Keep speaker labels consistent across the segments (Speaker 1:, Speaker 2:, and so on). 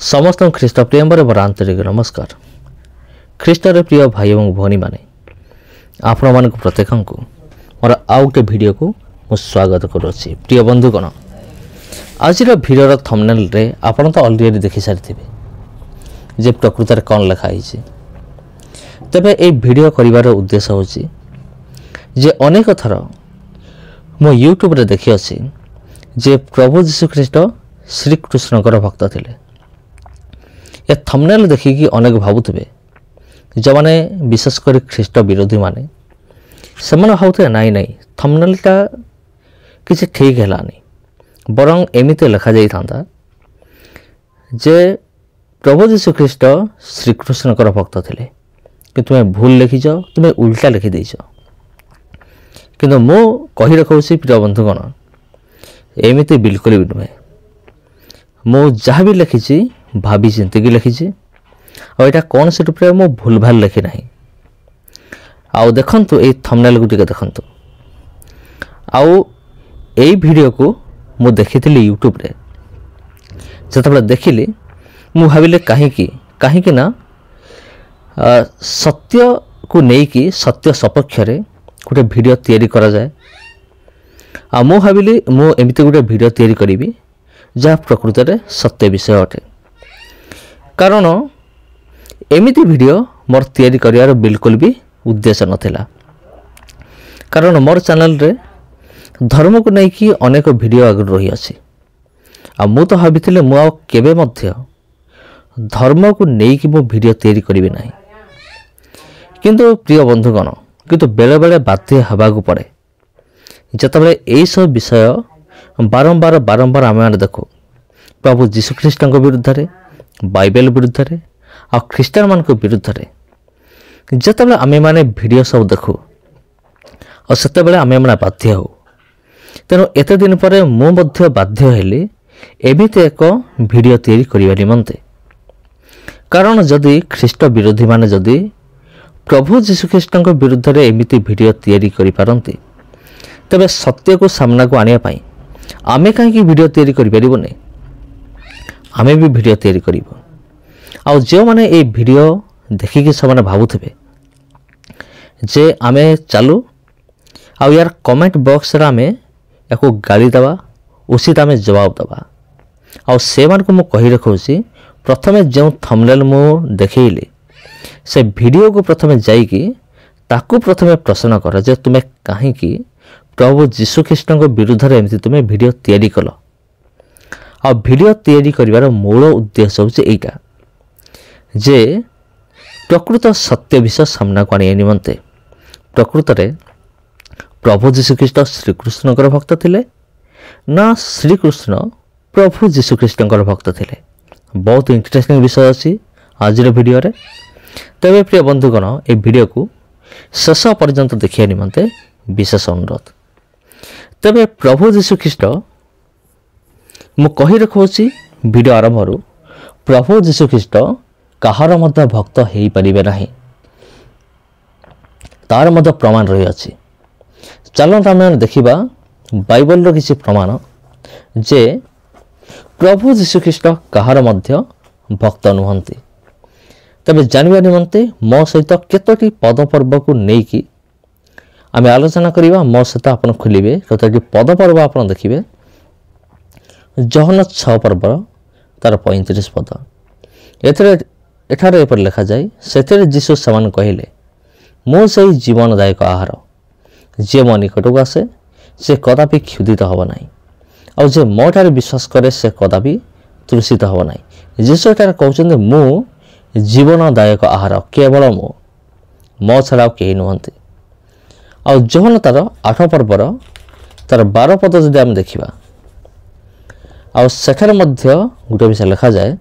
Speaker 1: समस्त ख्रीष्ट प्रियंबर बर आंतरिक नमस्कार। ख्रीष्टर प्रिय भाई और भौणी मैंने आपण मान प्रत्येक को मोर आउ गोटे भिडियो को मु स्वागत करुच्ची। प्रिय बंधुगण, आज भिडियोर थंबनेल रे आपण तो अलरेडी देखि सारी जे प्रकृत में कौन लिखाई। तेबे ये भिडियो करिवार उद्देश्य होची जे अनेक थर मो यूट्यूब रे देखि अछि जे प्रभु जीशु ख्रीष्ट श्रीकृष्णकर भक्त थिले। ये थंबनेल देखिकी अनेक भावुवे जो मैंने विशेषकर ख्रीष्ट विरोधी माने से भावुवे नाई नाई थंबनेलटा किसी ठीक है बरं एमती लिखा जाता जे प्रभु जीशु ख्रीष्ट श्रीकृष्णकर भक्त थिले कि तुम्हें भूल लिखिच, तुम्हें उल्टा लिखिदेच। किंतु मु कही रखुची प्रिय बंधुगण, एमती बिल्कुल भी नुहे। मु जहाँ भी लिखी भाभी चिंतिकी लिखी और यहाँ कौन से रूप में भूल भाल लिखी ना। आउ देखंतु ए थंबनेल को टिके देखंतु। आउ ए वीडियो को मु देखिथिली यूट्यूब रे। जतबे देखिली मु भाविले काहे ना सत्य को नेकी सत्य सपक्ष रे गोटे वीडियो तैयारी करा जाए। आ मु भाविली मु एमिति गोटे वीडियो तैयारी करिवि जहाँ प्रकृत में सत्य विषय अटे। कारण एमिति वीडियो मोर तैयारी करिवार बिल्कुल भी उद्देश्य नथिला। कारण मोर चैनल रे धर्म को लेकिन अनेक वीडियो आगे रही अछि। आ मु तो भाविथिले मु आ केबे मध्य धर्म को लेकिन मो वीडियो तैयारी करिवि नाही। किंतु प्रिय बंधुगण, किंतु बेले बेले बाध्य हबाकू पड़े जतबे एई सब विषय बारंबार आम देखो प्रभु जीशु ख्रीष्ट विरुद्ध रे, बाइबल विरुद्ध रे आ ख्रीष्टान मान विरुद्ध रे जतबे आमे माने वीडियो सब देखु और सेते बेले आमे माने बाध्य हो। तेणु एते दिन पर मु मध्य बाध्य हेली एमिति एक वीडियो तैयारी करिवा निमंते। कारण जदि ख्रीष्ट विरोधी माने जदि प्रभु जीशु ख्रीष्ट विरुद्ध रे एमिति वीडियो तैयारी करि पारंती तबे सत्य को सामना को आनिया पाई आमे कहीं वीडियो तैयारी करि परिबोने। आमे भी वीडियो तैयारी करिबो। आ जो माने ए वीडियो देखिकी सब भावुथिबे जे आमे चालू आ यार कमेंट बॉक्स रे आमे याको गाली दबा उचित आमे जवाब दबा। आ से मान को मु कहि रखुची प्रथमे जो थंबनेल मु देखैली से वीडियो को प्रथमे जाईकी ताकू प्रथमे प्रश्न कर जे तुमे काहे की प्रभु जीशु ख्रीष्ट विरुद्ध रे एमती तुमे वीडियो तैयारी कल। आ वीडियो तैयारी करिवार मूल उद्देश्य होचे एटा जे प्रकृत सत्य विषय सामना को आनिया निमंते। प्रकृत रे प्रभु जीशु ख्रीष्ट श्रीकृष्णकर भक्त थिले ना श्रीकृष्ण प्रभु जीशु ख्रीष्टकर भक्त थिले। बहुत इंटरेस्टिंग विषय अछि आज वीडियो रे। तबे प्रिय बंधुगण, ए वीडियो को शेष पर्यंत देखिया निमंते विशेष अनुरोध। तबे प्रभु जीशु ख्रीष्ट मु कही रखुची वीडियो आरंभ प्रभु जीशु ख्रीष्ट कहार मध्य भक्त हो पारे नहीं, तार मध्य प्रमाण रही अछि। चलत आम देखा बाइबल किसी प्रमाण जे प्रभु जीशु ख्रीष्ट कहार मध्य भक्त नुहंती। तबे जानवा निमंते मो सहित केतोटी पद पर्व को नेकी आम आलोचना करवा। मो सहित आप खोलिए केतोटी पद पर्व आप देखिए। जहन 6 पर्व तार 35 पद एठार एपर लिखा जाए से जीशु समान कहले मु सही जीवनदायक आहार जे मो निकट को आसे से कदापि क्षुधित हब नहीं और जे मो ठारे विश्वास करे से कदापि तृषित हब नहीं। जीशु एठार कहउछन्ते मु जीवनदायक आहार केवल मो छड़ा कहीं नुहंती। और जहन तार 8 पर्वर तार 12 पद जदि आम देखा और सेठार मध्य गोटे विषय लिखा जाए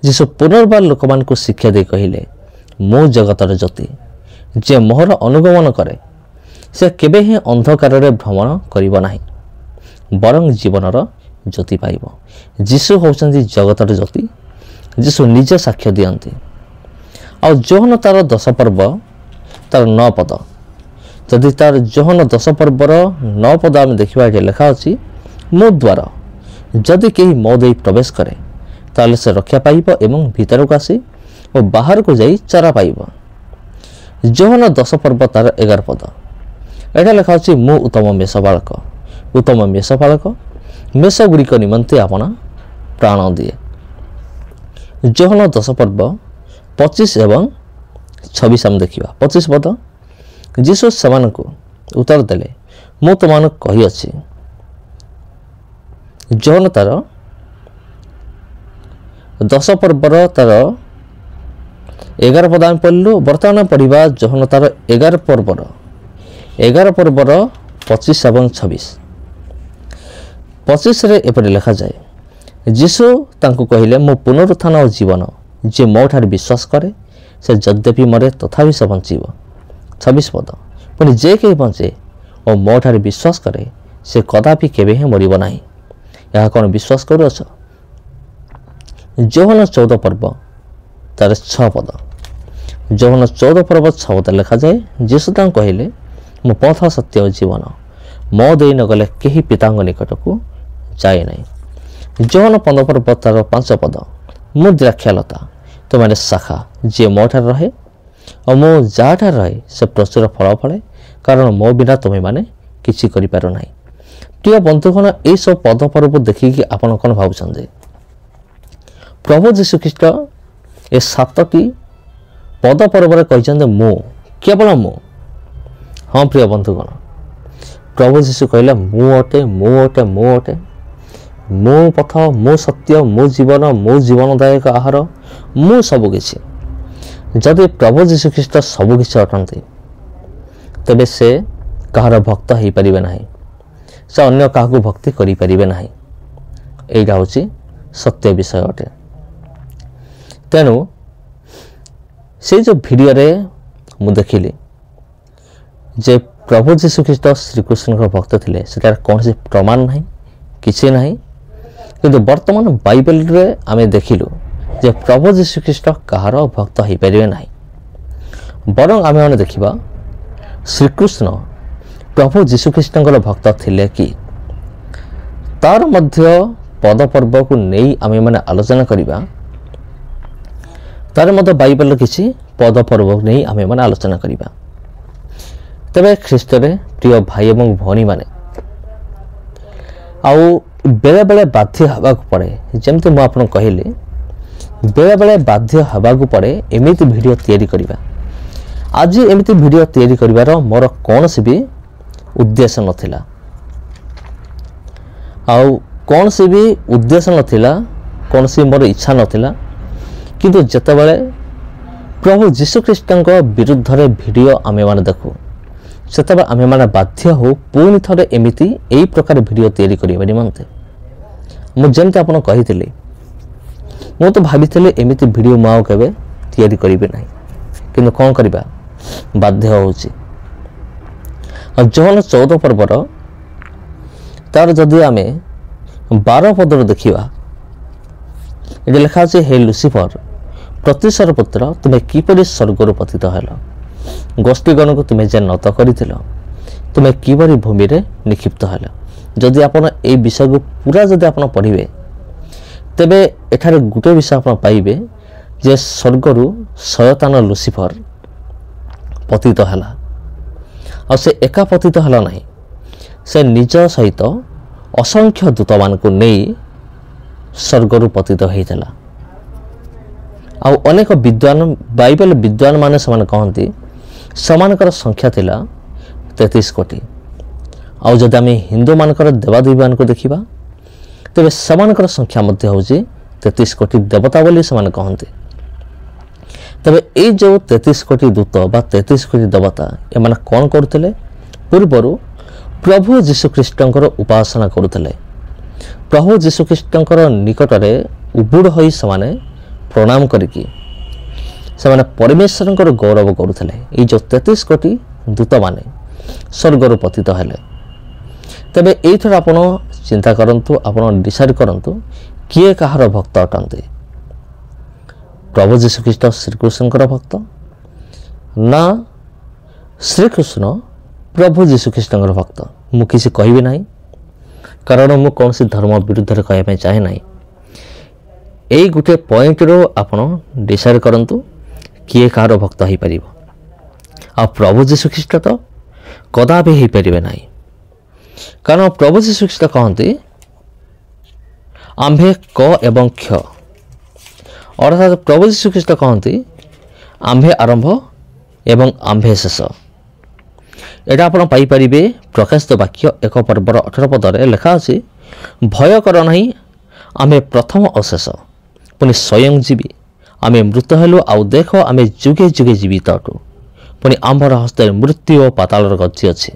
Speaker 1: जीशु पुनर्बार लोक मान को शिक्षा दे कहले मो जगतर ज्योति जे मोहर अनुगमन करे से केबे ही अंधकार रे भ्रमण करिबो नाही बरं जीवनर ज्योति पाइबो। जीशु होउछन्ती जगतर ज्योति। जीशु निजे साक्ष्य दियंती। और जोहन तार 10 पर्व तार 9 पद जदि तार जोहन 10 पर्वर 9 पद आम देखा लिखा अच्छी मो द्वारा जदि कहीं मो दे प्रवेश करे ताले से रक्षा पाइब एवं भीतर को आसी और बाहर को जाई चारा पाइब। जोहन 10 पर्व तार 11 पद एटा लिखा अछि मु उत्तम मेषपालक। उत्तम मेषपालक मेष गुड़िक निमंते आपना प्राण दिए। जोहन 10 पर्व 25 एवं 26 हम देखिबा। 25 पद जीसु समान को उत्तर देले मु तुमन कहि अछि। जोहन तार 10 पर्वर तार 11 पद आम पढ़लु। बर्तमान पढ़ा जोहन तार 11 पर्वर 25 एवं 26। 25 रे एपरि लिखा जाए जीसु तांको कहिले मो पुनरुत्थान और जीवन जे मो ठार विश्वास करे से यद्यपि मरे तथापि से बंचीब। 26 पद पुणी जे के बंचे और मो ठार विश्वास करे से कदापि केबे हे मरिब नाही। यह कौन विश्वास करुअछ। जोहन 14 पर्व तार 6 पद जोहन 14 पर्व 6 पद लिखा जाए जीसु तां कहिले मो पथ सत्य और जीवन मो देई न गले केही पितांग निकट को जाए नहीं। जोहन 15 पर्व तार 5 पद मो द्राक्षालता तुम शाखा जे मो ठार रहे और मो जा ठार रहे से प्रचुर फल फले कारण मो बिना तुम्हें माने किछि करि पारो नाही। प्रिय बंधुगण ये सब पद पर्व देखिकी आपण कौन भावुछन प्रभु जीशु ख्रीस्ट ए 7टी पद पर्व कहते मु केवल मु। हाँ प्रिय बंधुगण प्रभु जीशु कहले मु अटे मु अटे मु अटे मु पथ मु सत्य मु जीवनदायक आहार मु सबकिछि। जदि प्रभु जीशु ख्रीस्ट सबकिछि अटंती तेबे से कहार भक्त हो पारिबे नाही। से अन्य काहकु भक्ति करि पारिबे नाही। एइटा होछि सत्य विषय अटे। तेणु से जो भिडियो रे मु देखिली जे प्रभु जीशु ख्रीस्ट श्रीकृष्ण भक्त थिले सेटार कौन से प्रमाण नाही किछि नाही। किंतु वर्तमान बाइबल रे आमे देखिलु जे प्रभु जीशु ख्रीस्ट कहार भक्त हो पारिबे नाही। बरं आमे माने देखिबा श्रीकृष्ण प्रभु जीशु ख्रीष्टଙ୍କର भक्त थिले कि तार मध्य पद पर्व को नहीं आमे माने आलोचना करिबा। तार मध्य बाइबल किछि पद पर्व नहीं आमे माने आलोचना करिबा। तबे ख्रीष्ट रे प्रिय भाई एवं भौणी माने आउ बेले बेले बाध्य हवाक पड़े जेमते मु आपन कहिले बेले बेले बाध्य हवाक पड़े एमिति वीडियो तैयारी करिबा। आज एमिति वीडियो तैयारी करिवार मोर कोनसी भी उद्देश्य नथिला आउ कोनसी भी उद्देश्य नथिला कोनसी मोर इच्छा नथिला। किंतु जेतेबेले प्रभु जीशु ख्रीष्टଙ୍କ विरुद्ध रे वीडियो आमे माने देखु सेतेबे आमे माने बाध्य हो पुणी थरे एमिति एई प्रकार वीडियो तैयारी करिबा निमंते। मु जेमते आपन कहिथिले मु तो भाबिथिले एमिति वीडियो माओ केबे तैयारी करिबे नाही। किंतु कोन करिबा बाध्य होउची। जोहन 14 पर्वर तार जदि आमे 12 पदर देखिबा ये लिखा अछि हे लुसिफर प्रतिशर पुत्र तुम्हें किपरि स्वर्गर पतित हेल गोष्ठीगण को तुम्हें जे नत करिथिल तुम्हें किपरि भूमि रे निक्षिप्त हेल। जदि आपण ए विषय को पूरा जदि आपण पढ़िबे तेबे एठारे गुटे विषय आपण पाइबे जे स्वर्गरु शयतान लुसिफर पतित हेला। और से एका पतित हेला नहीं से निज सहित असंख्य दूत मान को नहीं स्वर्गरु पतित होइतला। आ अनेक विद्वान बाइबल विद्वान माने समान कहती समानकर संख्या थिला 33 कोटी। आउ जदि आमे हिंदू मानकर देवादेवी मान को देखिबा तेबे समानकर संख्या मध्य होउची 33 कोटी देवता बोली समान कहते। तबे ए जो 33 कोटी दूत बा 33 कोटी देवता एमान कौन करथिले पूर्वरु प्रभु जीशु ख्रीष्टଙ୍କର उपासना करुथिले। प्रभु जीशु ख्रीष्टଙ୍କର निकटरे उबुड़ होई समाने प्रणाम करिकी समाने परमेश्वरଙ୍କର गौरव करुथिले। ए जो 33 कोटी दूत माने स्वर्गरु पतित हेले। तबे एथर आपण चिंता करंतु आपण डिसाइड करंतु किए कहार भक्त अटंते प्रभु जीशु ख्रीष्ट श्रीकृष्णଙ୍କର भक्त ना श्रीकृष्ण प्रभु जीशु ख्रीष्टଙ୍କର भक्त। मु किसी कहबी नाही कारण मु कौन सी धर्म विरुद्ध रे कहबे चाहे नाही। ଏଇ ଗୋଟେ ପଏଣ୍ଟରୁ ଆପଣ ଡିସାଇଡ୍ କରନ୍ତୁ କିଏ କାହାର ଭକ୍ତ ହେଇପାରିବ। ଆଉ ପ୍ରଭୁ ଯୀଶୁଖ୍ରୀଷ୍ଟ ତ କଦାପି ହେଇପାରିବେ ନାହିଁ, କାରଣ ପ୍ରଭୁ ଯୀଶୁଖ୍ରୀଷ୍ଟ କହନ୍ତି ଆମ୍ଭେ କ ଏବଂ କ୍ଷ, ଅର୍ଥାତ୍ ପ୍ରଭୁ ଯୀଶୁଖ୍ରୀଷ୍ଟ କହନ୍ତି ଆମ୍ଭେ ଆରମ୍ଭ ଏବଂ ଆମ୍ଭେ ଶେଷ। ଏଇଟା ଆପଣ ପାଇପାରିବେ ପ୍ରକାଶିତ ବାକ୍ୟ 1 ପର୍ବର 18 ପଦରେ ଲେଖା ଅଛି, ଭୟ କର ନାହିଁ, ଆମେ ପ୍ରଥମ ଓ ଶେଷ, ପୁଣି ସ୍ୱୟଂ ଜୀବି, ଆମେ ମୃତ ହେଲୁ, ଆଉ ଦେଖ ଆମେ ଯୁଗେ ଯୁଗେ ଜୀବିତ ଅଟୁ, ପୁଣି ଆମ୍ଭର ହସ୍ତରେ ମୃତ୍ୟୁ ଓ ପାତାଳର ଗତି ଅଛି।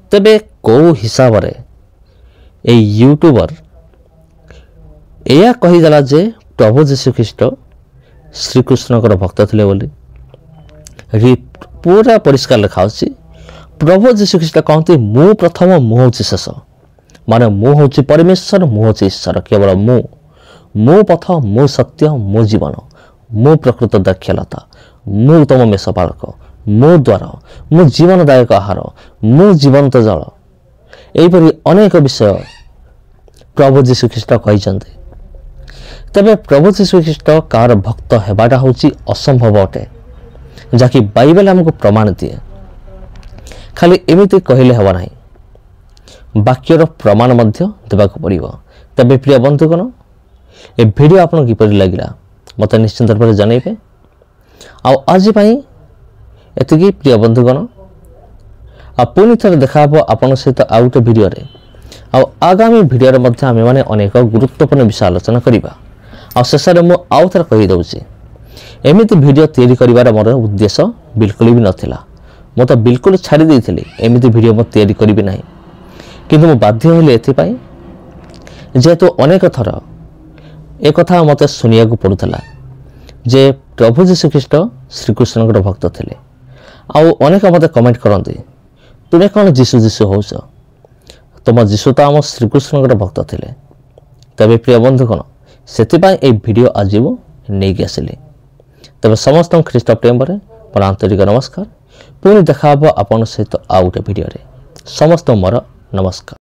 Speaker 1: ତେବେ କେଉଁ ହିସାବରେ ଏଇ ୟୁଟ୍ୟୁବର ଏହା କହିଦେଲା ଯେ ପ୍ରଭୁ ଯୀଶୁଖ୍ରୀଷ୍ଟ ଶ୍ରୀକୃଷ୍ଣଙ୍କର ଭକ୍ତ ଥିଲେ ବୋଲି? ଏଠି ପୁରା ପରିଷ୍କାର ଲେଖା ଅଛି, ପ୍ରଭୁ ଯୀଶୁଖ୍ରୀଷ୍ଟ କହନ୍ତି ମୁଁ ପ୍ରଥମ, ମୁଁ ହେଉଛି ଶେଷ, ମାନେ ମୁଁ ହେଉଛି ପରମେଶ୍ୱର, ମୁଁ ହେଉଛି ଈଶ୍ୱର, କେବଳ ମୁଁ ପଥ, ମୁଁ ସତ୍ୟ, ମୁଁ ଜୀବନ, ମୁଁ ପ୍ରକୃତ ଦାକ୍ଷଲତା, ମୁଁ ଉତ୍ତମ ମେଷପାଳକ, ମୁଁ ଦ୍ୱାର, ମୁଁ ଜୀବନଦାୟକ ଆହାର, ମୁଁ ଜୀବନ୍ତ ଜଳ। ଏହିପରି ଅନେକ ବିଷୟ ପ୍ରଭୁ ଯୀଶୁଖ୍ରୀଷ୍ଟ କହିଛନ୍ତି। ତେବେ ପ୍ରଭୁ ଯୀଶୁଖ୍ରୀଷ୍ଟ କାହାର ଭକ୍ତ ହେବାଟା ହେଉଛି ଅସମ୍ଭବ ଅଟେ, ଯାହାକି ବାଇବେଲ ଆମକୁ ପ୍ରମାଣ ଦିଏ। ଖାଲି ଏମିତି କହିଲେ ହେବ ନାହିଁ, ବାକ୍ୟର ପ୍ରମାଣ ମଧ୍ୟ ଦେବାକୁ ପଡ଼ିବ। ତେବେ ପ୍ରିୟ ବନ୍ଧୁଗଣ, ଏ ଭିଡ଼ିଓ ଆପଣଙ୍କୁ କିପରି ଲାଗିଲା ମୋତେ ନିଶ୍ଚିନ୍ତ ରୂପରେ ଜଣାଇବେ। ଆଉ ଆଜି ପାଇଁ ଏତିକି ପ୍ରିୟ ବନ୍ଧୁଗଣ, ଆଉ ପୁଣି ଥରେ ଦେଖା ହେବ ଆପଣଙ୍କ ସହିତ ଆଉ ଗୋଟେ ଭିଡ଼ିଓରେ। ଆଉ ଆଗାମୀ ଭିଡ଼ିଓରେ ମଧ୍ୟ ଆମେମାନେ ଅନେକ ଗୁରୁତ୍ୱପୂର୍ଣ୍ଣ ବିଷୟ ଆଲୋଚନା କରିବା। ଆଉ ଶେଷରେ ମୁଁ ଆଉ ଥରେ କହିଦେଉଛି, ଏମିତି ଭିଡ଼ିଓ ତିଆରି କରିବାର ମୋର ଉଦ୍ଦେଶ୍ୟ ବିଲକୁଲ ବି ନଥିଲା। ମୁଁ ତ ବିଲକୁଲ ଛାଡ଼ି ଦେଇଥିଲି, ଏମିତି ଭିଡ଼ିଓ ମୁଁ ତିଆରି କରିବି ନାହିଁ। କିନ୍ତୁ ମୁଁ ବାଧ୍ୟ ହେଲି ଏଥିପାଇଁ, ଯେହେତୁ ଅନେକ ଥର ଏକଥା ମୋତେ ଶୁଣିବାକୁ ପଡ଼ୁଥିଲା ଯେ ପ୍ରଭୁ ଯୀଶୁଖ୍ରୀଷ୍ଟ ଶ୍ରୀକୃଷ୍ଣଙ୍କର ଭକ୍ତ ଥିଲେ। ଆଉ ଅନେକ ମୋତେ କମେଣ୍ଟ କରନ୍ତି, ତୁମେ କ'ଣ ଯୀଶୁ ଯୀଶୁ ହେଉଛ, ତୁମ ଯୀଶୁ ତ ଆମ ଶ୍ରୀକୃଷ୍ଣଙ୍କର ଭକ୍ତ ଥିଲେ। ତେବେ ପ୍ରିୟ ବନ୍ଧୁଗଣ, ସେଥିପାଇଁ ଏହି ଭିଡ଼ିଓ ଆଜି ମୁଁ ନେଇକି ଆସିଲି। ତେବେ ସମସ୍ତଙ୍କୁ ଖ୍ରୀଷ୍ଟ ପ୍ରେମରେ ମୋର ଆନ୍ତରିକ ନମସ୍କାର। ପୁଣି ଦେଖା ହେବ ଆପଣଙ୍କ ସହିତ ଆଉ ଗୋଟେ ଭିଡ଼ିଓରେ। ସମସ୍ତଙ୍କୁ ମୋର ନମସ୍କାର।